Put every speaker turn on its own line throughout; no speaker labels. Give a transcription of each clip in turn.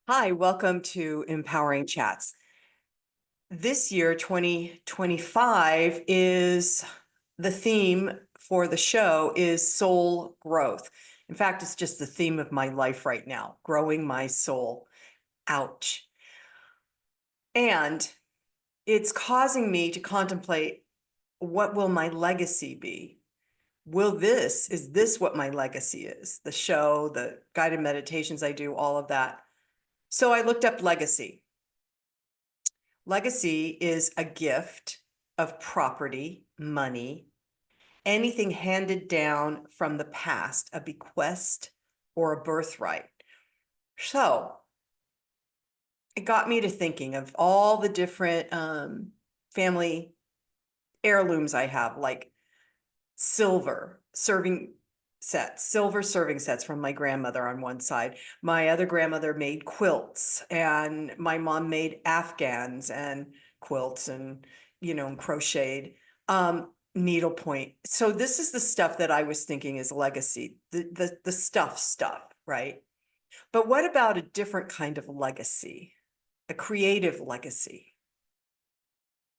Hi, welcome to Empowering Chats. This year, 2025, is the theme for the show is soul growth. In fact, it's just the theme of my life right now, growing my soul. Ouch. And it's causing me to contemplate, what will my legacy be? Is this what my legacy is? The show, the guided meditations I do, all of that. So I looked up legacy. Legacy is a gift of property, money, anything handed down from the past, a bequest or a birthright. So it got me to thinking of all the different family heirlooms I have, like silver serving sets from my grandmother on one side. My other grandmother made quilts, and my mom made Afghans and quilts and, and crocheted, needlepoint. So this is the stuff that I was thinking is legacy, the stuff, right? But what about a different kind of legacy, a creative legacy?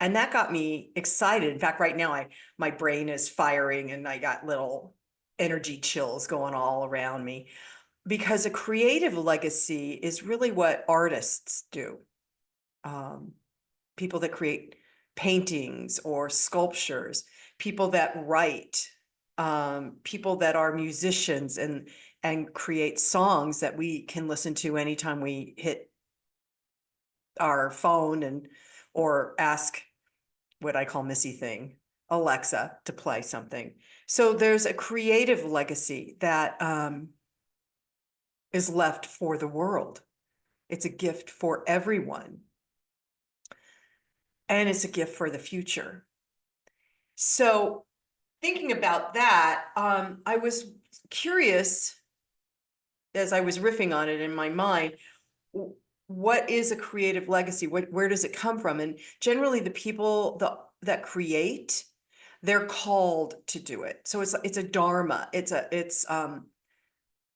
And that got me excited. In fact, right now my brain is firing and I got little energy chills going all around me, because a creative legacy is really what artists do. People that create paintings or sculptures, people that write, people that are musicians and create songs that we can listen to anytime we hit our phone or ask what I call Missy thing, Alexa, to play something. So there's a creative legacy that is left for the world. It's a gift for everyone. And it's a gift for the future. So thinking about that, I was curious as I was riffing on it in my mind, what is a creative legacy? Where does it come from? And generally the people that create, they're called to do it. So it's a dharma. It's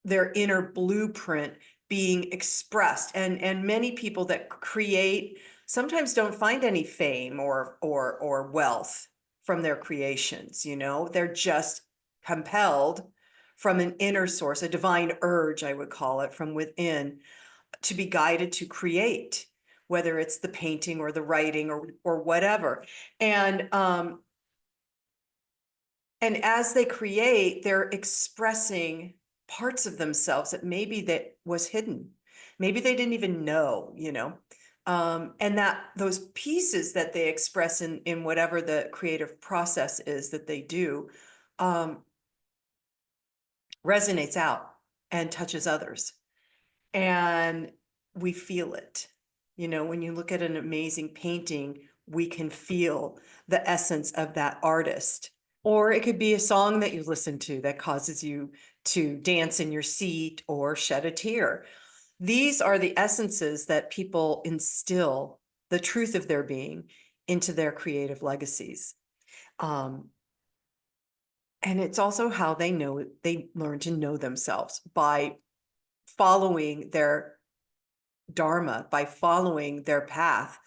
their inner blueprint being expressed. And many people that create sometimes don't find any fame or wealth from their creations. They're just compelled from an inner source, a divine urge, I would call it, from within, to be guided to create, whether it's the painting or the writing or whatever. And as they create, they're expressing parts of themselves that maybe that was hidden. Maybe they didn't even know, and that those pieces that they express in whatever the creative process is that they do, resonates out and touches others. And we feel it. When you look at an amazing painting, we can feel the essence of that artist. Or it could be a song that you listen to that causes you to dance in your seat or shed a tear. These are the essences that people instill the truth of their being into their creative legacies. And it's also how they learn to know themselves, by following their dharma, by following their path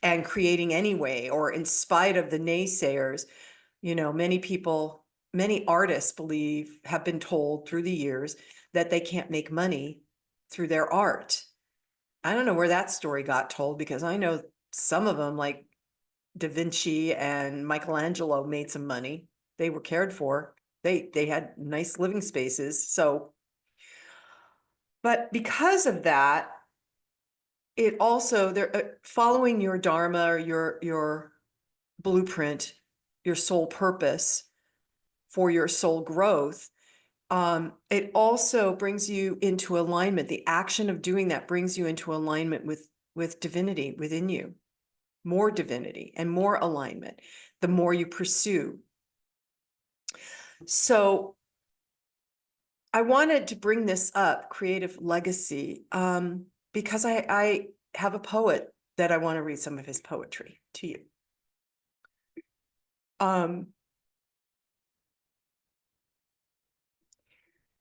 and creating anyway, or in spite of the naysayers. Many artists have been told through the years that they can't make money through their art. I don't know where that story got told, because I know some of them, like Da Vinci and Michelangelo, made some money. They were cared for. They had nice living spaces. So, but because of that, it also, they're following your dharma or your blueprint, your soul purpose for your soul growth. It also brings you into alignment. The action of doing that brings you into alignment with divinity within you, more divinity and more alignment, the more you pursue. So I wanted to bring this up, creative legacy, because I have a poet that I want to read some of his poetry to you.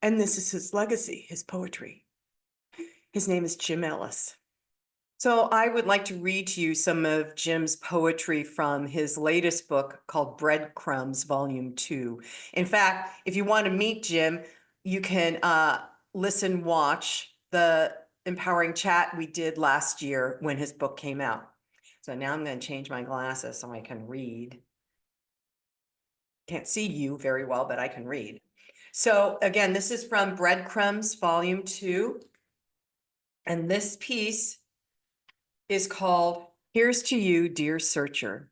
And this is his legacy, his poetry. His name is Jim Ellis. So I would like to read to you some of Jim's poetry from his latest book called Breadcrumbs, Volume 2. In fact, if you want to meet Jim, you can watch the empowering chat we did last year when his book came out. So now I'm going to change my glasses so I can read. Can't see you very well, but I can read. So again, this is from Breadcrumbs, Volume 2. And this piece is called Here's to You, Dear Searcher.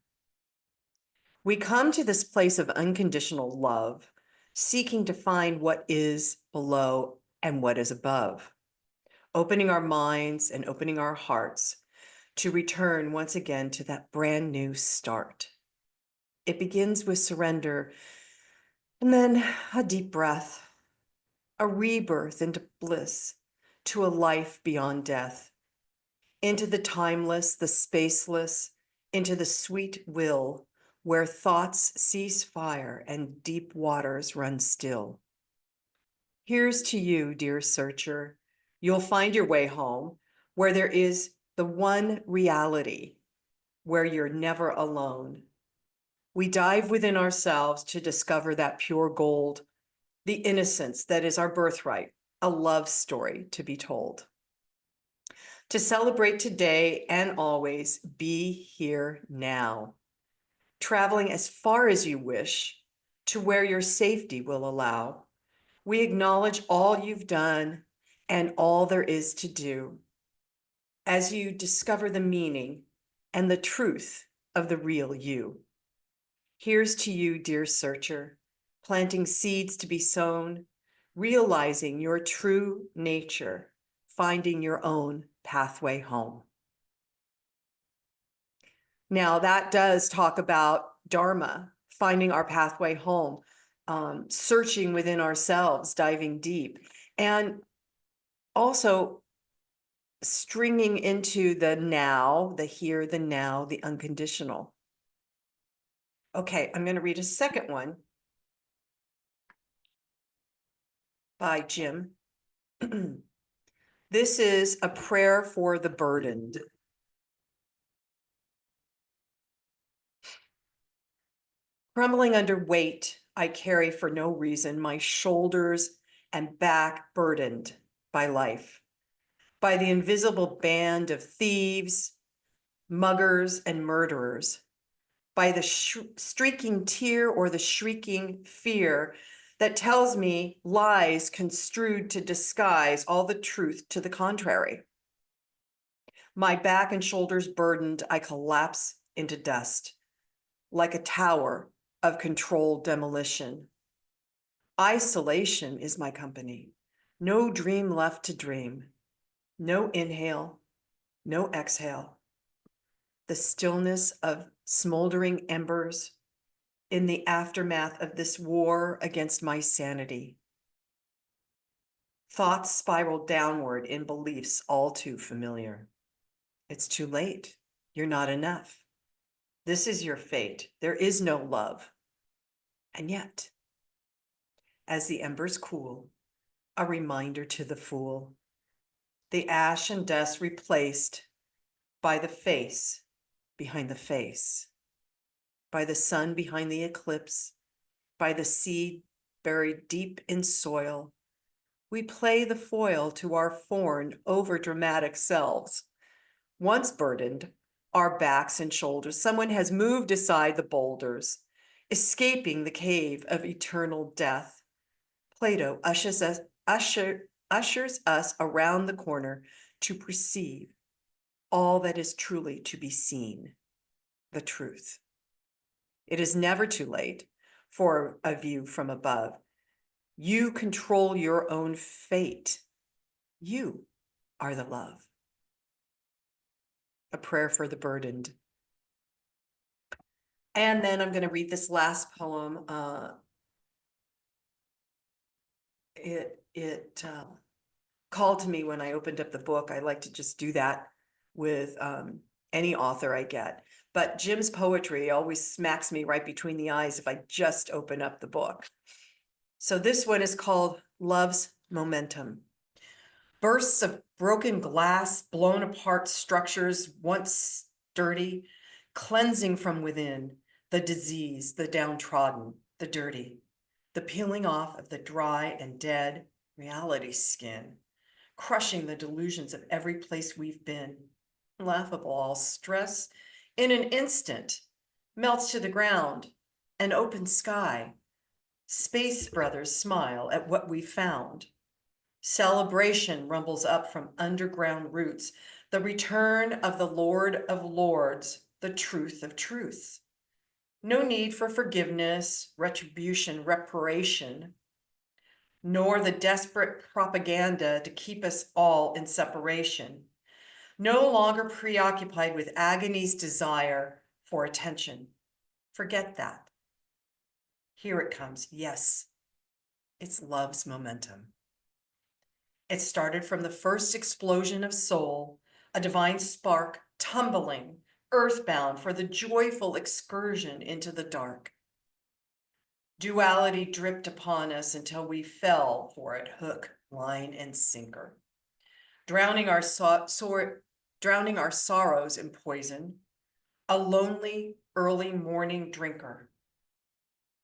We come to this place of unconditional love, seeking to find what is below and what is above, opening our minds and opening our hearts to return once again to that brand new start. It begins with surrender and then a deep breath, a rebirth into bliss, to a life beyond death, into the timeless, the spaceless, into the sweet will where thoughts cease fire and deep waters run still. Here's to you, dear searcher. You'll find your way home where there is the one reality, where you're never alone. We dive within ourselves to discover that pure gold, the innocence that is our birthright, a love story to be told. To celebrate today and always, be here now, traveling as far as you wish to where your safety will allow. We acknowledge all you've done and all there is to do as you discover the meaning and the truth of the real you. Here's to you, dear searcher, planting seeds to be sown, realizing your true nature, finding your own pathway home. Now, that does talk about Dharma, finding our pathway home, searching within ourselves, diving deep, and also stringing into the now, the here, the now, the unconditional. Okay, I'm going to read a second one by Jim. This is a prayer for the burdened. Crumbling under weight I carry for no reason, my shoulders and back burdened by life, by the invisible band of thieves, muggers, and murderers, by the streaking tear or the shrieking fear that tells me lies construed to disguise all the truth to the contrary. My back and shoulders burdened, I collapse into dust like a tower of controlled demolition. Isolation is my company. No dream left to dream. No inhale, no exhale. The stillness of smoldering embers in the aftermath of this war against my sanity. Thoughts spiral downward in beliefs all too familiar. It's too late. You're not enough. This is your fate. There is no love. And yet, as the embers cool, a reminder to the fool, the ash and dust replaced by the face behind the face, by the sun behind the eclipse, by the seed buried deep in soil. We play the foil to our foreign, overdramatic selves. Once burdened, our backs and shoulders, someone has moved aside the boulders, escaping the cave of eternal death. Plato ushers us around the corner to perceive all that is truly to be seen, the truth. It is never too late for a view from above. You control your own fate. You are the love. A prayer for the burdened. And then I'm going to read this last poem. It called to me when I opened up the book. I like to just do that with any author I get. But Jim's poetry always smacks me right between the eyes if I just open up the book. So this one is called Love's Momentum. bursts of broken glass, blown apart structures once sturdy, cleansing from within the disease, the downtrodden, the dirty, the peeling off of the dry and dead reality skin, crushing the delusions of every place we've been. Laughable, all stress in an instant melts to the ground, an open sky. Space brothers smile at what we found. Celebration rumbles up from underground roots, the return of the Lord of Lords, the truth of truths. No need for forgiveness, retribution, reparation, nor the desperate propaganda to keep us all in separation. No longer preoccupied with agony's desire for attention. Forget that. Here it comes. Yes, it's love's momentum. It started from the first explosion of soul, a divine spark tumbling, earthbound for the joyful excursion into the dark. Duality dripped upon us until we fell for it, hook, line, and sinker. Drowning our sorrows in poison, a lonely early morning drinker,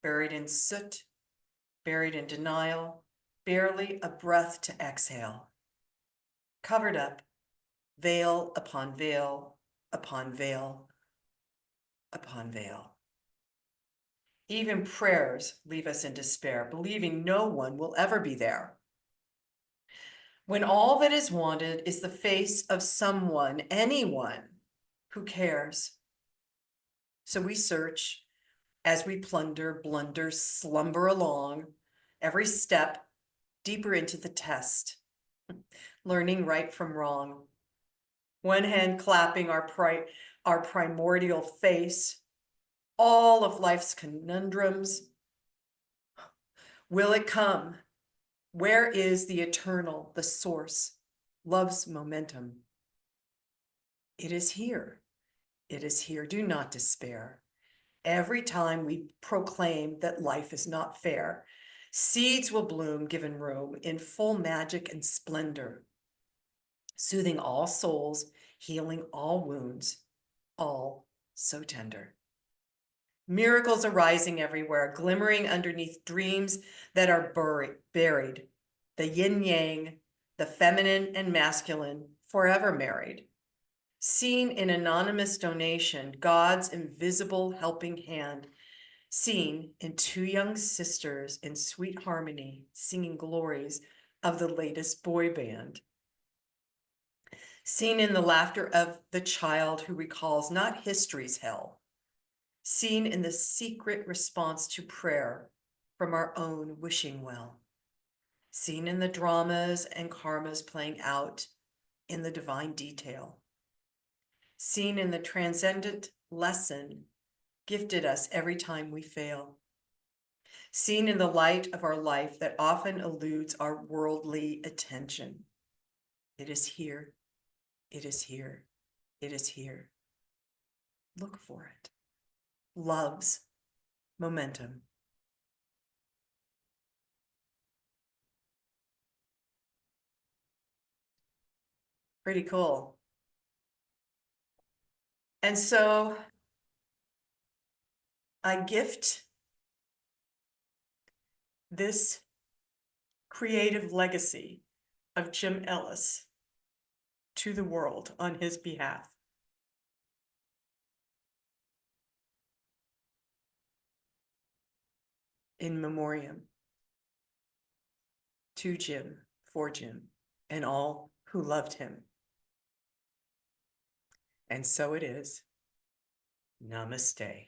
buried in soot, buried in denial, barely a breath to exhale. Covered up, veil upon veil upon veil upon veil. Even prayers leave us in despair, believing no one will ever be there. When all that is wanted is the face of someone, anyone who cares. So we search as we plunder, blunder, slumber along, every step deeper into the test, learning right from wrong. One hand clapping our primordial face, all of life's conundrums. Will it come? Where is the eternal, the source, love's momentum? It is here. It is here. Do not despair. Every time we proclaim that life is not fair, seeds will bloom given room in full magic and splendor, soothing all souls, healing all wounds, all so tender. Miracles arising everywhere, glimmering underneath dreams that are buried. The yin yang, the feminine and masculine, forever married. Seen in anonymous donation, God's invisible helping hand. Seen in two young sisters in sweet harmony, singing glories of the latest boy band. Seen in the laughter of the child who recalls not history's hell, seen in the secret response to prayer from our own wishing well, seen in the dramas and karmas playing out in the divine detail, seen in the transcendent lesson gifted us every time we fail, seen in the light of our life that often eludes our worldly attention. It is here, it is here, it is here. Look for it. Love's momentum. Pretty cool. And so I gift this creative legacy of Jim Ellis to the world on his behalf. In memoriam to Jim, for Jim, and all who loved him. And so it is. Namaste.